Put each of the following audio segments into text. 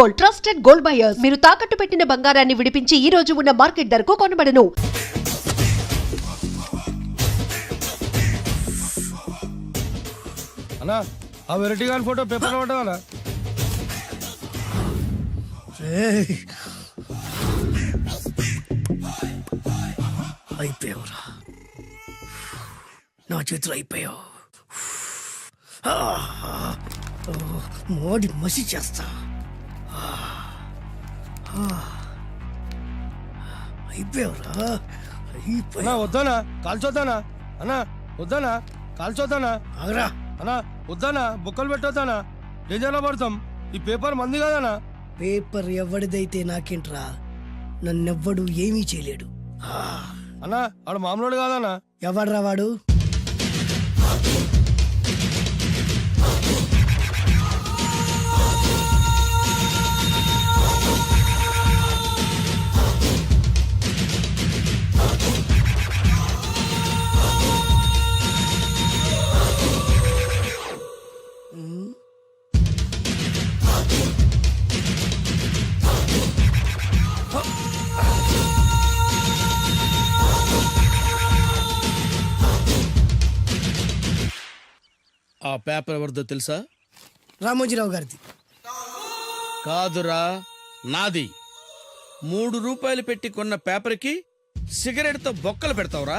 Gold, trusted gold buyers. మీరు తాకట్టు పెట్టిన బంగారాన్ని విడిపించి ఈ రోజు ఉన్న మార్కెట్ ధరకు కొనబడను. అన్నా ఆ వెరైటీ గారి ఫోటో పేపర్ పట్టదా? అయిపోయావురా, నా చేతులు అయిపోయావు. మోడి మసి చేస్తా. అయిపోయావురా, అన్నా వద్దానా కాల్చొద్దానా? అన్నా వద్దానా కాల్చొద్దానా? ఆగరా. అన్నా వద్దానా బొక్కలు పెట్టొద్దానా? డేంజర్లో పడతాం. ఈ పేపర్ మంది కదనా? పేపర్ ఎవడిదైతే నాకేంట్రా, నన్నెవ్వడు ఏమీ చేయలేడు. అన్నా ఆడు మామూలు కాదనా? ఎవడ్రా వాడు? ఆ పేపర్ ఎవరిదో తెలుసా? రామోజీరావు గారిది. కాదురా, నాది. 3 రూపాయలు పెట్టి కొన్న పేపర్కి సిగరెట్తో బొక్కలు పెడతావురా?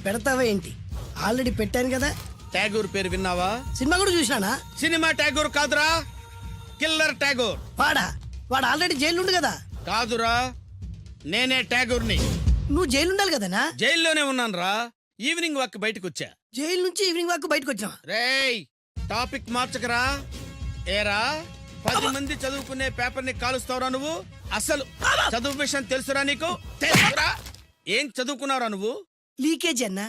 పెడతావా ఏంటి? ఆల్రెడీ పెట్టాను కదా. ట్యాగూర్ పేరు విన్నావా? సినిమా కూడా చూసినానా? సినిమా ట్యాగూర్ కాదురా, కిల్లర్ ట్యాగూర్. వాడు ఆల్రెడీ జైలు ఉండు కదా. కాదురా, నేనే ట్యాగూర్ని. నువ్వు జైలు ఉండాలి కదనా? జైల్లోనే ఉన్నాను రా. ఈవినింగ్ వాక్ బయటకు వచ్చా. జైలు నుంచి ఈవినింగ్ వాక్ బయటకు వచ్చా. రేయ్, టాపిక్ మార్చకరా. ఏరా, 10 మంది చదువుకునే పేపర్ ని కాలుస్తావురా నువ్వు? అసలు చదువు విషయం తెలుసురా నీకు? తెలుసురా? ఏం చదువుకున్నావురా నువ్వు? లీకేజీ అన్నా.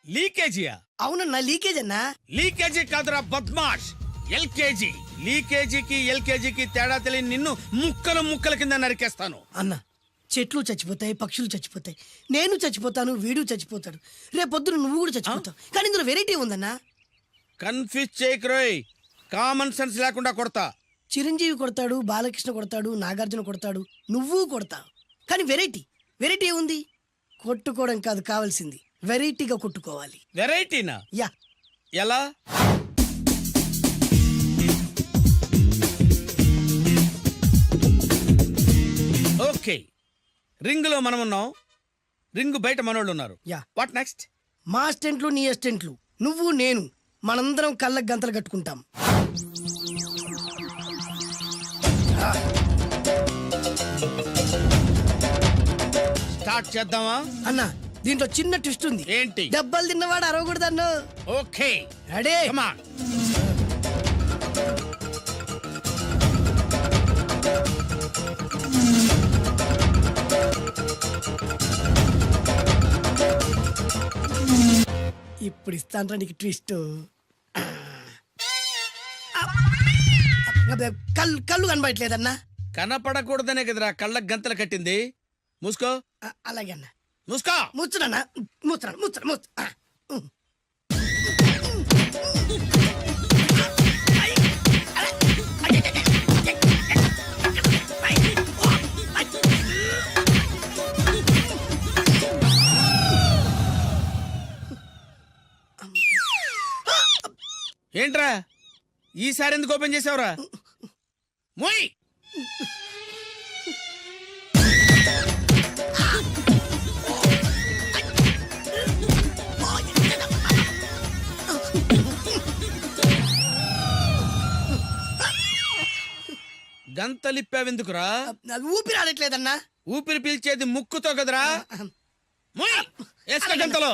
లీకేజీయా? అవునన్నా, లీకేజ్ అన్నా. లీకేజీ కాదురా బద్మాష్, ఎల్కేజీ. లీకేజీకి ఎల్కేజీకి తేడా తెలియని నిన్ను ముక్కలు ముక్కల కింద నరికేస్తాను. అన్నా, చెట్లు చచ్చిపోతాయి, పక్షులు చచ్చిపోతాయి, నేను చచ్చిపోతాను, వీడు చచ్చిపోతాడు, రేపొద్దున నువ్వు కూడా చచ్చిపోతావు. కానీ ఇందులో వెరైటీ ఉందన్నా. కన్ఫ్యూజ్ చేయకురోయ్, కామన్ సెన్స్ లేకుండా కొడతా. చిరంజీవి కొడతాడు, బాలకృష్ణ కొడతాడు, నాగార్జున కొడతాడు, నువ్వు కొడతావు. కానీ వెరైటీ ఉంది. కొట్టుకోవడం కాదు కావాల్సింది, వెరైటీగా కొట్టుకోవాలి. వెరైటీనా? యా. ఎలా? ఓకే, రింగ్ లో మనం ఉన్నాం, రింగ్ బయట మనోళ్ళు ఉన్నారు. యా. What next? మా అసిస్టెంట్లు, నీ అసిస్టెంట్లు, నువ్వు నేను, మనందరం కళ్ళకు గంతలు కట్టుకుంటాం. స్టార్ట్ చేద్దామా? అన్నా, దీంట్లో చిన్న ట్విస్ట్ ఉంది. ఏంటి? దెబ్బలు తిన్నవాడు అరవకూడదన్ను. Okay, ready? Come on. ఇప్పుడు ఇస్తాను నీకు ట్విస్ట్. కళ్ళు కనబడట్లేదన్నా. కనపడకూడదనే కదరా కళ్ళకు గంతలు కట్టింది. మూసుకో. అలాగే అన్న. మూసుకో. ముచ్చునన్నా, ముచ్చు. ఏంట్రా ఈసారి ఎందుకు ఓపెన్ చేసావురా? మోయ్. గంతలిప్పావెందుకురా? ఊపిరి ఆడట్లేదన్నా. ఊపిరి పీల్చేది ముక్కుతో కదరా. మోయ్, వేసుకో గంతలో.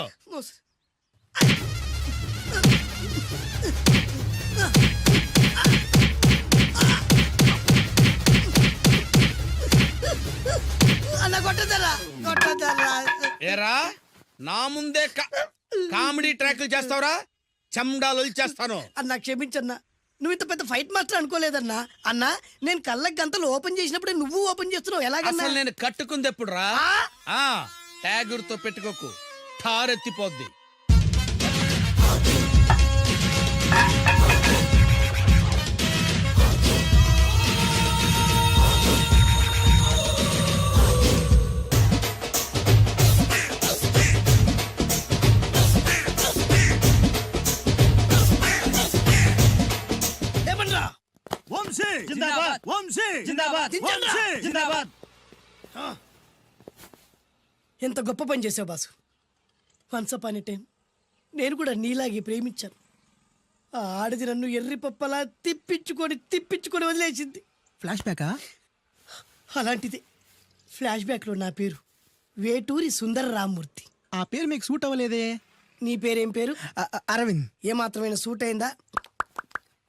ఏరా, నా ముందే కామెడీ ట్రాక్లు చేస్తావురా? చెమ్డాలు చేస్తాను. అన్నా క్షమించన్నా, నువ్వు ఇంత పెద్ద ఫైట్ మాస్టర్ అనుకోలేదన్నా. అన్నా, నేను కళ్ళకి గంతలు ఓపెన్ చేసినప్పుడే నువ్వు ఓపెన్ చేస్తున్నావు. ఎలాగన్నా? అసలు నేను కట్టుకుంది ఎప్పుడు రా? ట్యాగూర్ తో పెట్టుకోకు, ఠారెత్తిపోద్ది. వంశీ జిందాబాద్. వంశీ జిందాబాద్. వంశీ జిందాబాద్. ఎంత గొప్ప పని చేసావు boss. Once upon a time నేను కూడా నీలాగే ప్రేమించాను. ఆ ఆడది నన్ను ఎర్రి పప్పలా తిప్పించుకొని వదిలేసింది. ఫ్లాష్ బ్యాకా? అలాంటిదే ఫ్లాష్ బ్యాక్లో నా పేరు వేటూరి సుందర రామ్మూర్తి. ఆ పేరు మీకు సూట్ అవ్వలేదే. నీ పేరేం పేరు? అరవింద్. ఏమాత్రమైన సూట్ అయిందా?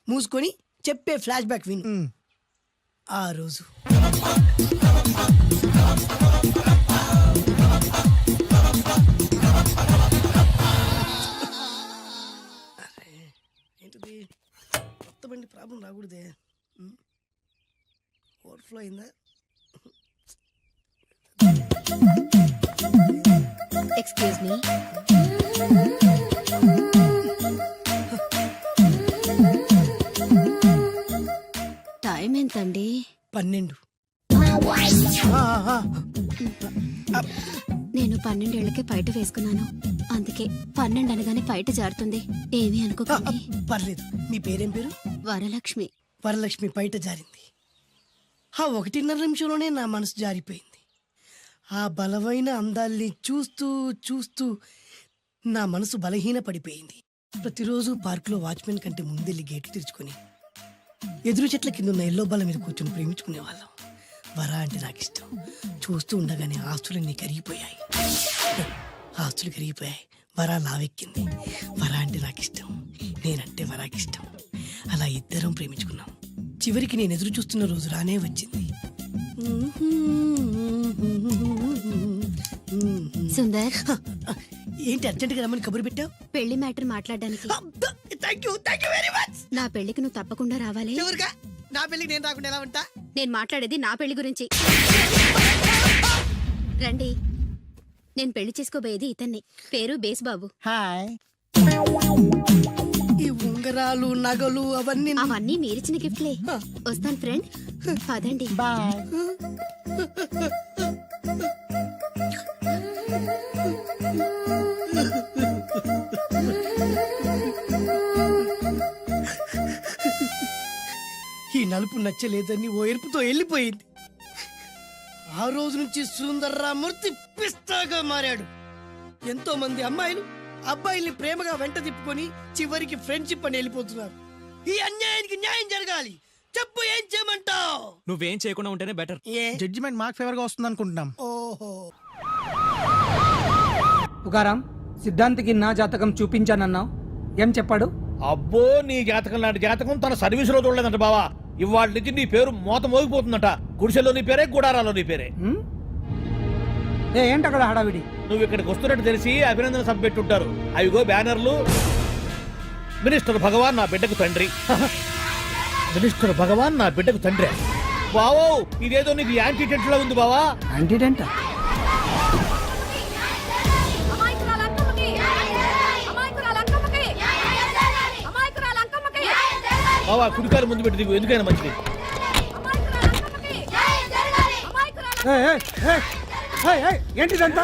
మూసుకొని చెప్పే ఫ్లాష్ బ్యాక్ విను. ఆ రోజు ఏంటిది కొత్త బండి ప్రాబ్లం రాకూడదే. ఓవర్ఫ్లో అయిందా? Excuse me. టైం ఎంతండి? 12. నేను 12 ఏళ్లకే పైట వేసుకున్నాను. అందుకే 12 అనగానే పైట జారుతుంది. ఏమీ అనుకోకండి. పర్లేదు. నీ పేరేం పేరు? వరలక్ష్మి. వరలక్ష్మి పైట జారింది. ఆ 1.5 నిమిషంలోనే నా మనసు జారిపోయింది. ఆ బలమైన అందాల్ని చూస్తూ చూస్తూ నా మనసు బలహీన పడిపోయింది. ప్రతిరోజు పార్కులో వాచ్మెన్ కంటే ముందెళ్ళి గేట్లు తెరుచుకొని ఎదురు చెట్ల కింద ఉన్న ఎల్లో బల్ల మీద కూర్చొని ప్రేమించుకునేవాళ్ళం. వరా అంటే నాకు ఇష్టం. చూస్తూ ఉండగానే ఆస్తులన్నీ కరిగిపోయాయి. వరా లావెక్కింది. వరా అంటే నాకు ఇష్టం, నేనంటే వరాకి ఇష్టం. అలా ఇద్దరం ప్రేమించుకున్నాం. చివరికి నేను ఎదురు చూస్తున్న రోజు రానే వచ్చింది. సుందర్, ఏంటి అర్జెంట్గా రమ్మని కబురు పెట్టావు? పెళ్లి మ్యాటర్ మాట్లాడడానికి. Thank you very much. నా పెళ్లికి నువ్వు తప్పకుండా రావాలి. ఎవరుగా? నా పెళ్లికి నేను రాకుండా ఎలా ఉంటా? నేను మాట్లాడేది నా పెళ్లి గురించి. రండి. నేను పెళ్లి చేసుకోబోయేది ఇతన్ని. పేరు బేస్బాబు. హాయ్. ఈ ఉంగరాలు నగలు అవన్నీ అవన్నీ మీరిచ్చిన గిఫ్ట్లే. వస్తాను ఫ్రెండ్. పదండి. బాయ్. ఈ నలుపు నచ్చలేదని ఓ ఎరుపుతో వెళ్ళిపోయింది. ఆ రోజు నుంచి సుందర్రామూర్తి పిస్తాగా మారాడు. ఎంతో మంది అమ్మాయిలు అబ్బాయిల్ని ప్రేమగా వెంట తిప్పుకొని చివరికి ఫ్రెండ్షిప్ అని వెళ్ళిపోతున్నారు. ఈ అన్యాయానికి న్యాయం జరగాలి. చెప్పు, ఏం చేయమంటావు? నువ్వేం చేయకుండా ఉంటేనే బెటర్. ఏ? జడ్జిమెంట్ మాకు ఫేవర్ గా వస్తుంది అనుకుంటున్నాం. ఓహో. తుకారాం, సిద్ధాంతికి నా జాతకం చూపించానన్నావు, ఏం చెప్పాడు? అబ్బో, నీ జాతకం లాంటి జాతకం తన సర్వీసులో చూడలేదంట బావా. ఇవాళ నుంచి నీ పేరు మోత మోగిపోతుందట. గుడిసెలో నీ పేరే, గుడారాలో నీ పేరే. ఏంటి అక్కడ హడావిడి? నువ్వు ఇక్కడికి వస్తున్నట్టు తెలిసి అభినందన సభ పెట్టుంటారు. అవిగో బ్యానర్లు. మినిస్టర్ భగవాన్ నా బిడ్డకు తండ్రి. మినిస్టర్ భగవాన్ నా బిడ్డకు తండ్రి. బావో, ఇదేదో నీకు యాంటీటెంట్ లా ఉంది బావా. యాంటీడెంట్? బావా, కుడికారు ముందు పెట్టి దిగు, ఎందుకైనా మంచిది. ఏంటిదంతా?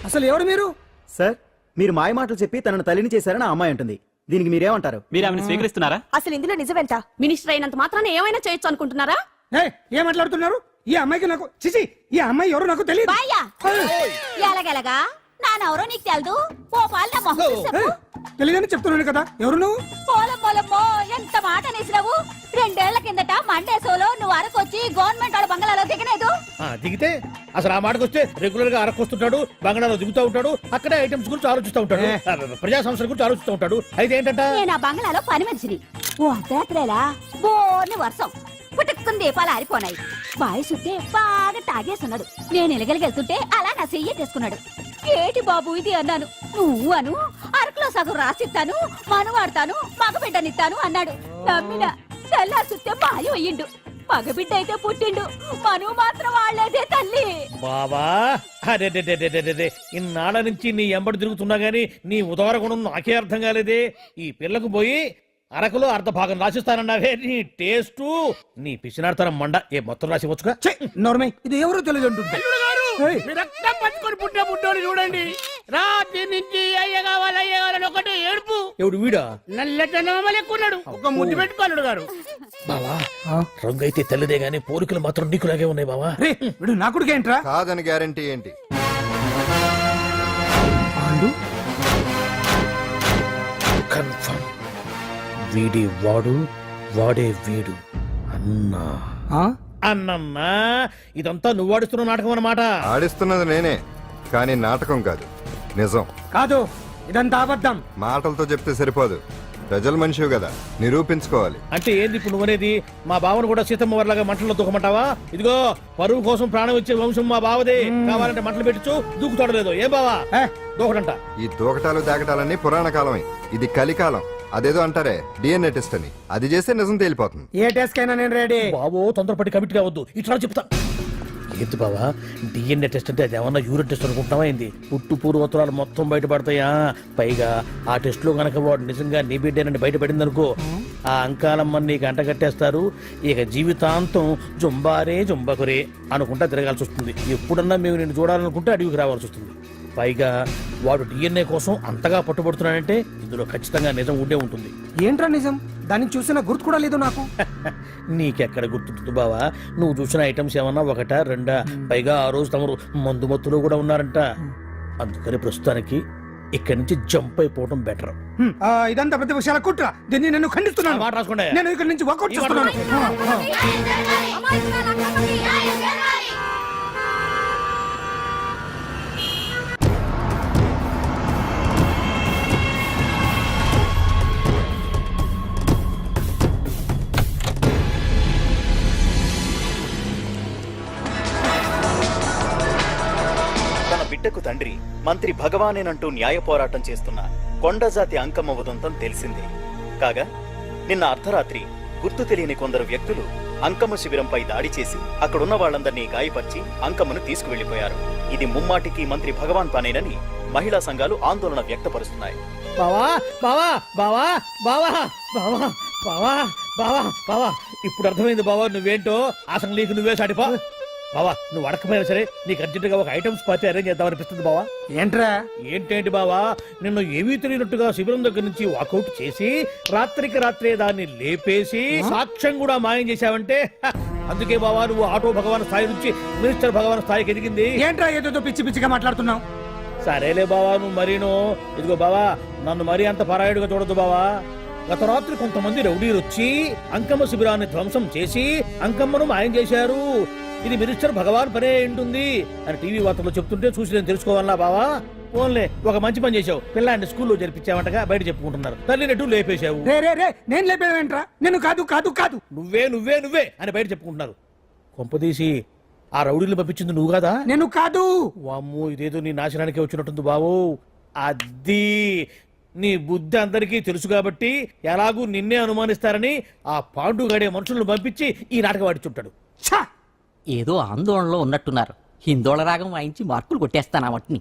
అసలు ఎవరు మీరు? సార్, మీరు మాయ మాటలు చెప్పి తనను తల్లిని చేశారని ఆ అమ్మాయి అంటుంది. దీనికి మీరేమంటారు? మీరు ఆమెను స్వీకరిస్తున్నారా? అసలు ఇందులో నిజమేంట? మినిస్టర్ అయినంత మాత్రాన ఏమైనా చేయొచ్చు అనుకుంటున్నారా? ఏం మాట్లాడుతున్నారు? ఈ అమ్మాయికి నాకు చిచి, ఈ అమ్మాయి ఎవరు నాకు తెలియదు. ఎలాగెలగా నానెవరో నీకు తెలదు. ఓ పాల మొహం చెప్పు. తెలియదని చెప్తున్నాను కదా. ఎవరు నువ్వు? పోలమ్మో, ఎంత మాట అనేసినావు. 2 ఏళ్ల కిందట మండేసోలో నువ్వు అరకొచ్చి గవర్నమెంట్ వాళ్ళ బంగ్లాలో దిగలేదు. దిగితే అసలు ఆ మాటకు వస్తే రెగ్యులర్ గా అరకొస్తుంటాడు, బంగాళాలో దిగుతూ ఉంటాడు, అక్కడే ఐటమ్స్ గురించి ఆలోచిస్తూ ఉంటాడు, ప్రజా సంస్థల గురించి ఆలోచిస్తూ ఉంటాడు. అయితే ఏంటంట, నేను ఆ బంగ్లాలో పని మనిషిని. ఓ అర్ధరాత్రేలా బోర్ని వర్షం పుట్టుకుని దీపాలు ఆరిపోనాయి. బాయి చుట్టే బాగా తాగేస్తున్నాడు. నేను ఎలగలిగెళ్తుంటే అలా నా చెయ్యి తీసుకున్నాడు. ఏటి బాబు ఇది అన్నాను. నువ్వు అను, అరకులో సగం రాసిస్తాను, మను వాడతాను, మగబిడ్డనిస్తాను అన్నాడు. నమ్మిన తెల్లారి చుట్టే బాయి అయ్యిండు. మగబిడ్డ అయితే పుట్టిండు, మను మాత్రం వాళ్లేదే తల్లి. బాబా అరే ఇన్నాళ్ళ నుంచి నీ ఎంబడి తిరుగుతున్నా గానీ నీ ఉదార గుణం నాకే అర్థం కాలేదే. ఈ పిల్లకు పోయి అరకులో అర్ధ భాగం రాసిస్తానన్నావే. నీ టేస్టు, నీ పిచ్చినాడతనం మండ. ఏ మొత్తం రాసి వచ్చుగా. నోర్మై, ఇది ఎవరో తెలియదు అంటుంది. మీ రక్తం పట్టుకొని పుట్టిన పుట్టోని చూడండి. రాత్రి నుంచి అయ్య కావాలని ఒకటే ఏడుపు. ఎవడు వీడా? నల్లెక్కున్నాడు. ఒక ముద్దు పెట్టుకోన్నాడు గారు. బావా రంగు అయితే తెల్లదే గానీ పోలికలు మాత్రం నీకులాగే ఉన్నాయి బావా. రే వీడు నా కొడుకు ఏంట్రా? కాదని గ్యారంటీ ఏంటి? పాండు కన్ఫర్మ్ వీడి వాడు వాడే వీడు అన్నా. అన్నన్నా ఇదంతా నువ్వు ఆడుతున్న నాటకం అన్నమాట. ఆడిస్తున్నది నేనే, కానీ నాటకం కాదు, నిజం. కాదు, ఇదంతా అబద్ధం. మాటలతో చెప్తే సరిపోదు, ప్రజల మనిషివి కదా, నిరూపించుకోవాలి. అంటే ఏంది ఇప్పుడు నువ్వనేది? మా బావను కూడా సీతమ్మ వారిలాగా మంటల్లో దూకమంటావా? ఇదిగో పరువు కోసం ప్రాణం ఇచ్చే వంశం మా బావదే. కావాలంటే మంటలు పెట్టచ్చు, దూకుతాడలేదు. ఏం బావా దూకడంట? ఈ దూకటాలు దాకటాలన్నీ పురాణ కాలమే, ఇది కలికాలం. అదేదో అంటారే డిఎన్ఏ టెస్ట్ అని, అది చేస్తే నిజం తేలిపోతుంది. ఏ టెస్ట్ కైనా నేను రెడీ. బాబో తొందరపడి కమిట్ కావద్దు, ఇట్లా చెప్తా. ఏంటి బావా డిఎన్ఏ టెస్ట్ అంటే అది ఏమన్నా యూరిన్ టెస్ట్ అనుకుంటున్నావా ఏంది? పుట్టు పూర్వోత్తరాలు మొత్తం బయటపడతాయా? పైగా ఆ టెస్ట్ లో గనక వాడు నిజంగా నీ బిడ్డేనని బయటపడింది అనుకో, ఆ అంకాలమ్మని నీకు అంట కట్టేస్తారు. ఇక జీవితాంతం జుంబారే జుంబకురే అనుకుంటా తిరగాల్సి వస్తుంది. ఎప్పుడన్నా మేము నేను చూడాలనుకుంటే అడవికి రావాల్సి వస్తుంది. పైగా వాడు డిఎన్ఏ కోసం అంతగా పట్టుబడుతున్నాడంటే ఇందులో ఖచ్చితంగా నిజం ఉండే ఉంటుంది. ఏంట్రా నిజం? దాన్ని చూసిన గుర్తు కూడా లేదు నాకు. నీకెక్కడ గుర్తుంటుంది బావా? నువ్వు చూసిన ఐటమ్స్ ఏమన్నా ఒకటా రెండా? పైగా ఆ రోజు తమరు మందు మత్తులో కూడా ఉన్నారంట. అందుకని ప్రస్తుతానికి ఇక్కడి నుంచి జంప్ అయిపోవడం బెటర్. ఇదంతా పెద్ద విషయాల కుట్ర. దీన్ని నేను ఖండిస్తున్నాను. మాట రాసుకోండి. నేను ఇక్కడి నుంచి వర్కౌట్ చేస్తున్నాను. తన బిడ్డకు తండ్రి మంత్రి భగవానేనంటూ న్యాయ పోరాటం చేస్తున్న కొండజాతి అంకమ్మ ఉదంతం తెలిసిందే. కాగా నిన్న అర్ధరాత్రి గుర్తు తెలియని కొందరు వ్యక్తులు అంకమ్మ శిబిరంపై దాడి చేసి అక్కడున్న వాళ్ళందరినీ గాయపరిచి అంకమ్మను తీసుకువెళ్లిపోయారు. ఇది ముమ్మాటికి మంత్రి భగవాన్ పనేనని మహిళా సంఘాలు ఆందోళన వ్యక్తపరుస్తున్నాయి. బావా బావా బావా బావా బావా బావా బావా బావా ఇప్పుడు అర్థమైంది బావా నువ్వేంటో. అసలు నీకు నువ్వే సాటిపా బావా. నువ్వు అడకపోయినా సరే నీకు అర్జెంటుగా ఒక ఐటమ్స్ పార్టీ అరేంజ్ చేద్దాం అనిపిస్తుంది బావా. ఏంట్రా? ఏంటేంటి బావా, నిన్ను ఏమీ తెలియనట్టుగా శిబిరం దగ్గర నుంచి వాకౌట్ చేసి రాత్రికి రాత్రే దాన్ని లేపేసి సాక్ష్యం కూడా మాయం చేశావంటే అందుకే బావా నువ్వు ఆటో భగవాన్ స్థాయి నుంచి మినిస్టర్ భగవాన్ స్థాయికి ఎదిగింది. ఏంట్రా ఏదో పిచ్చి పిచ్చిగా మాట్లాడుతున్నావు? సరేలే బావా నువ్వు మరీను. ఇదిగో బావా నన్ను మరీ అంత పరాయుడుగా చూడద్దు బావా. గత రాత్రి కొంతమంది రౌడీలు వచ్చి అంకమ్మ శిబిరాన్ని ధ్వంసం చేసి అంకమ్మను మాయం చేశారు. ఇది మినిస్టర్ భగవాన్ పనే ఉంటుంది అని టీవీ వార్తల్లో చెప్తుంటే చూసి నేను తెలుసుకోవాలా బావా. ఓన్లే ఒక మంచి పని చేశావు, పిల్లాన్ని స్కూల్లో జరిపించావంటగా బయట చెప్పుకుంటున్నారు. తల్లి నెట్టు లేపేశావు. నేను లేపేవేంట్రా? నేను కాదు కాదు కాదు నువ్వే నువ్వే నువ్వే అని బయట చెప్పుకుంటున్నారు. కొంపదీసి ఆ రౌడీలు పంపించింది నువ్వు కాదా? నేను కాదు. వామ్మో ఇదేదో నీ నాశనానికి వచ్చినట్టుంది బావు. అది నీ బుద్ధి అందరికీ తెలుసు కాబట్టి ఎలాగూ నిన్నే అనుమానిస్తారని ఆ పాండుగాడే మనుషులను పంపించి ఈ నాటకం ఆడిచుంటాడు. ఏదో ఆందోళనలో ఉన్నట్టున్నారు. హిందోళ రాగం వాయించి మార్కులు కొట్టేస్తాను వాటిని.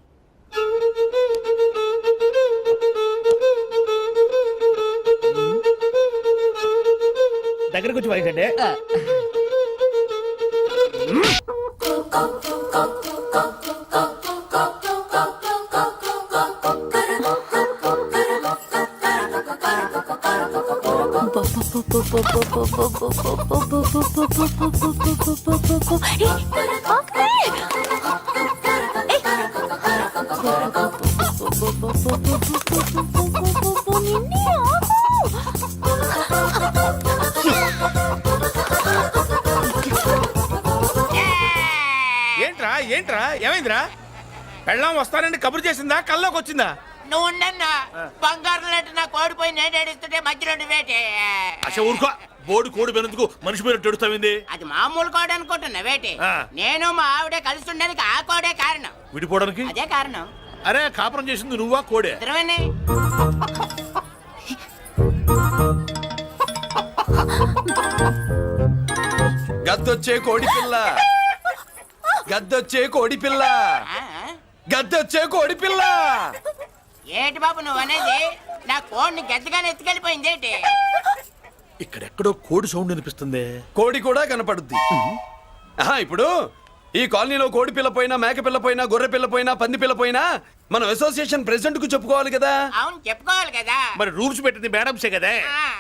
దగ్గరకు వచ్చి వాయించండి. ఏంట్రా ఏంట్రా ఏమైందిరా? పెళ్ళాం వస్తానండి కబురు చేసిందా, కల్లోకి వచ్చిందా? నువ్వు బంగారం లాంటి నా కోడిపోయి నేడేడిస్తుంటే మధ్యలో నువ్వేటే. అసలు ఊరుకో, బోర్డు కోడి పెనందుకు మనిషి మీద తెడుస్తావింది. అది మామూలు కోడి అనుకుంటున్నా వేటే. నేను మా ఆవిడే కలిసి ఉండడానికి ఆ కోడే కారణం. విడిపోవడానికి అదే కారణం. అరే కాపురం చేసింది నువ్వా కోడే? ఇద్దరమేనే. గద్దొచ్చే కోడి పిల్ల, గద్దొచ్చే కోడి పిల్ల, గద్దొచ్చే కోడి పిల్ల. ఏటి బాబు నువ్వు అనేది? నా కోడిని గద్దగానే ఎత్తుకెళ్ళిపోయింది ఏంటి? ఇక్కడెక్కడో కోడి సౌండ్ అనిపిస్తుంది. కోడి కూడా కనపడుద్ది. ఇప్పుడు ఈ కాలనీలో కోడి పిల్ల పోయినా మేక పిల్ల పోయినా గొర్రె పిల్ల పోయినా పంది పిల్ల పోయినా మనం అసోసియేషన్ ప్రెసిడెంట్ కు చెప్పుకోవాలి కదా. అవును చెప్పుకోవాలి కదా. మరి రూల్స్ పెట్టింది మేడమ్సే కదా.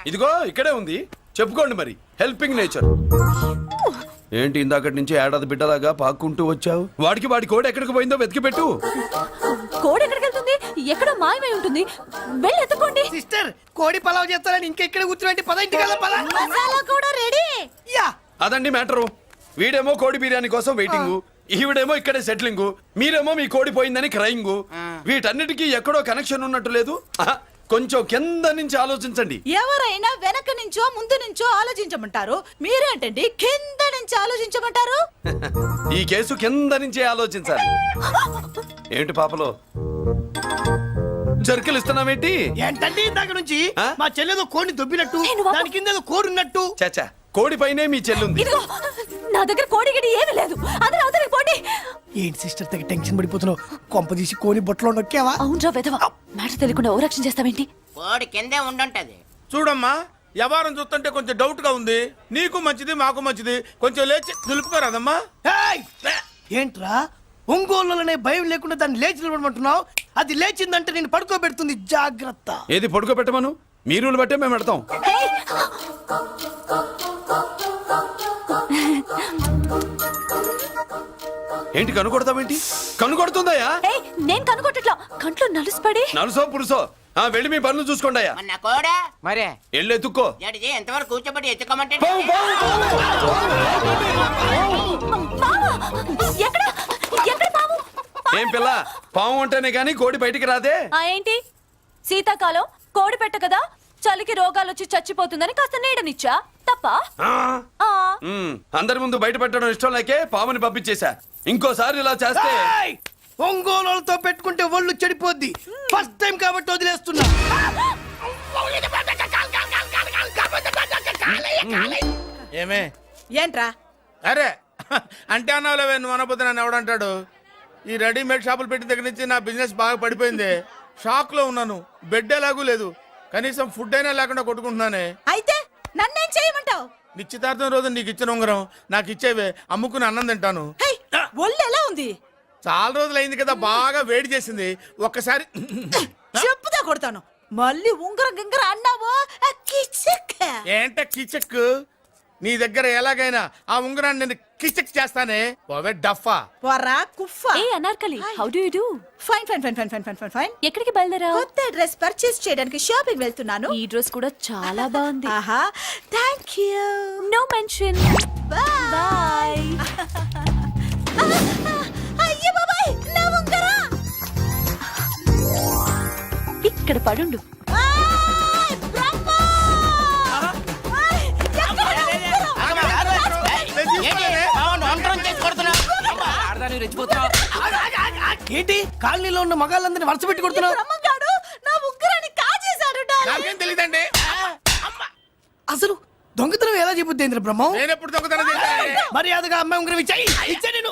ఇదిగో ఇక్కడే ఉంది, చెప్పుకోండి మరి. Helping nature. ఏంటి ఇందాకటి నుంచి ఏడాది బిడ్డలాగా పాక్కుంటూ వచ్చావు? వాడికి వాడి కోడి ఎక్కడికి పోయిందో వెతికి పెట్టు. కోడి ఎక్కడికి వెళ్తుంది? ఎక్కడో మాయమై ఉంటుంది. వెళ్ళి ఎత్తుకోండి. సిస్టర్ కోడి పలావ్ చేస్తారని ఇంకెక్కడ కూర్చోండి. పద ఇంటికి వెళ్దాం, పద. మసాలా కూడా రెడీ. యా అదండి మ్యాటరు. వీడేమో కోడి బిర్యానీ కోసం వెయిటింగ్, ఈవిడేమో ఇక్కడే సెటిలింగ్, మీరేమో మీ కోడి పోయిందని క్రయింగ్. వీటన్నిటికీ ఎక్కడో కనెక్షన్ ఉన్నట్టు లేదు. కొంచెం కింద నుంచి ఆలోచించండి. ఎవరైనా వెనక నుంచో ముందు నుంచో ఆలోచించమంటారు, మీరేంటండి కింద నుంచి ఆలోచించమంటారు? ఈ కేసు కింద నుంచే ఆలోచించాలి. ఏంటి పాపలో జర్కలు ఇస్తున్నావేంటి? ఏంటండి ఇందాక నుంచి ఆ? మా చెల్లెదో కోడిని దొబ్బినట్టు, దాని కింద ఏదో కోడి ఉన్నట్టు. చాచా, కోడి పైనే మీ చెల్లుంది. ఇదిగో నా దగ్గర కోడి గిడి ఏమీ లేదు. అందరూ అవతలికి పోండి. ఏంటి సిస్టర్ తెగ టెన్షన్ పడిపోతున్నావు? కొంప తీసి కోడి బొట్టలో నొక్కావా? అవునరా వెధవ, మాట తెలియకుండా ఓ రక్షణ చేస్తావేంటి? కోడి కిందే ఉండుంటది. చూడమ్మా, వ్యవహారం చూస్తుంటే కొంచెం డౌట్ గా ఉంది. నీకు మంచిది మాకు మంచిది, కొంచెం లేచి నిలుపుకోరాదమ్మా. ఏయ్! ఏంట్రా ఒంగోలులోనే భయం లేకుండా దాన్ని లేచి నిలబడమంటున్నావు? అది లేచిందంటే నేను పడుకోబెడుతుంది, జాగ్రత్త. ఏది పడుకోబెట్టమను, మీ రూల్ బట్టే మేము పెడతాం. ఏంటి కనుకొడతావేంటి? కనుకొడుతుందయ్యా? ఏయ్, నేను కనుగొట్టట్లా, కంట్లో నలుసుపడి. నలుసో పురుసో వెళ్ళి మీ పనులు చూసుకోండి అయ్యా. మన కోడా మరే వెళ్ళి ఎత్తుక్కో. జడిజీ ఎంతవరకు కూర్చోబెట్టి ఎత్తుకోమంటే పాము! ఎక్కడ ఎక్కడ పాము? ఏం పిల్ల, పాము అంటేనే గాని కోడి బయటికి రాదే? ఏంటి శీతాకాలం కోడి పెట్ట కదా, చలికి రోగాలు వచ్చి చచ్చిపోతుందని కాస్త నీడనిచ్చా, తప్ప? అందరి ముందు బయట పెట్టడం ఇష్టం లేకే పాముని పంపించేశా. ఇంకోసారి ఇలా చేస్తే ఒంగోలుతో పెట్టుకుంటే ఒళ్ళు చెడిపోద్ది. ఫస్ట్ టైం కాబట్టి వదిలేస్తున్నా. ఏమే ఏంట్రా? అరే అంటే అన్నావులేవే, నువ్వు అనబోతే నన్ను ఎవడంటాడు? ఈ రెడీమేడ్ షాపులు పెట్టిన దగ్గర నుంచి నా బిజినెస్ బాగా పడిపోయింది. షాక్ లో ఉన్నాను, బెడ్ ఎలాగూ లేదు, కనీసం ఫుడ్ అయినా లేకుండా కొట్టుకుంటున్నానే. అయితే నన్నేం చేయమంటావు? నిశ్చితార్థం రోజు నీకు ఇచ్చిన ఉంగరం నాకు ఇచ్చేవే, అమ్ముకుని అన్నం తింటాను. ఒళ్ళు ఎలా ఉంది? చాలా రోజులు అయింది కదా, బాగా వేడి చేసింది. ఒక్కసారి చెప్పుతా కొడతాను. మళ్ళీ ఉంగరం గింగర అన్నావో ఏంట కిచక్? నీ దగ్గర ఎలాగైనా ఆ ఉంగరాన్ని నేను కిచక్ చేస్తానే. పోవే డఫా. పోరా కుఫా. ఏ Anarkali, how do you do? Fine fine fine fine fine fine fine fine. ఎక్కడికి బయలుదేరావు? కొత్త డ్రెస్ పర్చేస్ చేయడానికి షాపింగ్ వెళ్తున్నాను. ఈ డ్రెస్ కూడా చాలా బాగుంది. ఆహా, థాంక్యూ. No mention. బాయ్. అయ్యో బాబాయ్, నా ఉంగరం ఇక్కడ పడుండు. ఏంటి కాలనీలో ఉన్న మగాళ్ళందరినీ వరుస పెట్టి కొడుతున్నావు? బ్రహ్మంగాడు నా ఉంగరాన్ని కాజేశాడు. నాకేం తెలియదండి. అసలు దొంగతనం ఎలా చెబుద్ది బ్రహ్మం? నేను ఎప్పుడు దొంగతనం చేశాను? మర్యాదగా అమ్మాయి ఉంగరం ఇచ్చాయి. ఇచ్చా నేను.